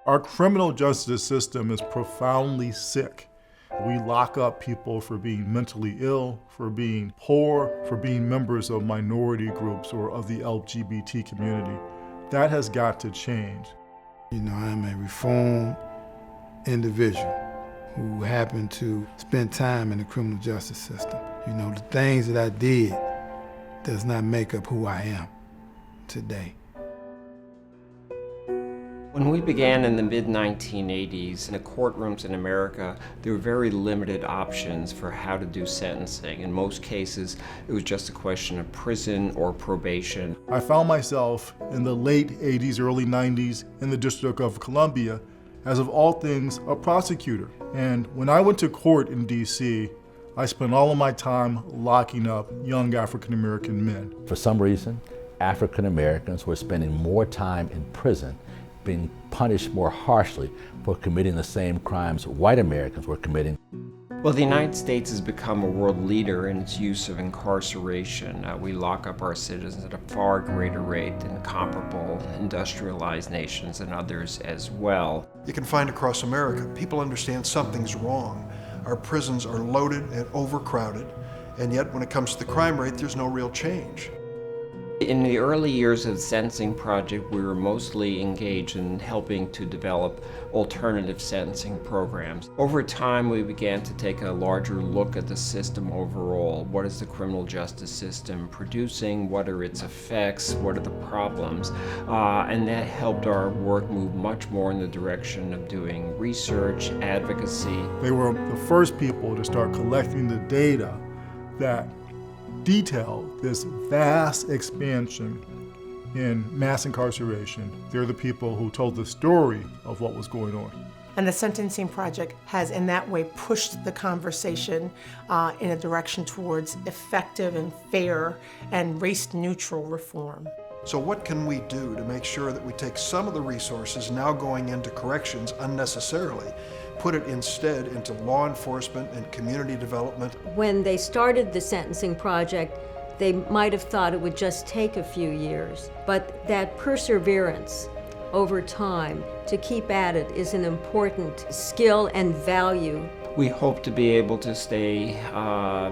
Our criminal justice system is profoundly sick. We lock up people for being mentally ill, for being poor, for being members of minority groups or of the LGBT community. That has got to change. You know, I'm a reformed individual who happened to spend time in the criminal justice system. You know, the things that I did does not make up who I am today. When we began in the mid-1980s, in the courtrooms in America, there were very limited options for how to do sentencing. In most cases, it was just a question of prison or probation. I found myself in the late 80s, early 90s in the District of Columbia, as of all things, a prosecutor. And when I went to court in DC, I spent all of my time locking up young African American men. For some reason, African Americans were spending more time in prison, being punished more harshly for committing the same crimes white Americans were committing. Well, the United States has become a world leader in its use of incarceration. We lock up our citizens at a far greater rate than comparable industrialized nations and others as well. You can find across America, people understand something's wrong. Our prisons are loaded and overcrowded, and yet when it comes to the crime rate, there's no real change. In the early years of the sentencing project, we were mostly engaged in helping to develop alternative sentencing programs. Over time, we began to take a larger look at the system overall. What is the criminal justice system producing? What are its effects? What are the problems? And that helped our work move much more in the direction of doing research, advocacy. They were the first people to start collecting the data that detail this vast expansion in mass incarceration. They're the people who told the story of what was going on. And the Sentencing Project has in that way pushed the conversation in a direction towards effective and fair and race-neutral reform. So what can we do to make sure that we take some of the resources now going into corrections unnecessarily, put it instead into law enforcement and community development? When they started the Sentencing Project, they might have thought it would just take a few years, but that perseverance over time to keep at it is an important skill and value. We hope to be able to stay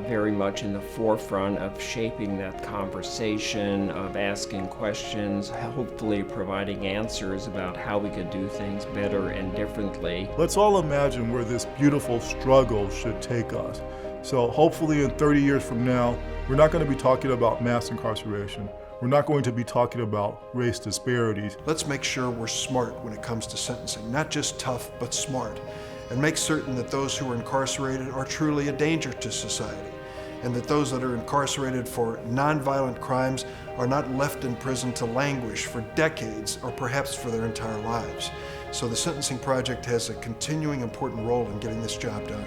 very much in the forefront of shaping that conversation, of asking questions, hopefully providing answers about how we could do things better and differently. Let's all imagine where this beautiful struggle should take us. So hopefully in 30 years from now, we're not going to be talking about mass incarceration. We're not going to be talking about race disparities. Let's make sure we're smart when it comes to sentencing, not just tough, but smart, and make certain that those who are incarcerated are truly a danger to society, and that those that are incarcerated for nonviolent crimes are not left in prison to languish for decades or perhaps for their entire lives. So the Sentencing Project has a continuing important role in getting this job done.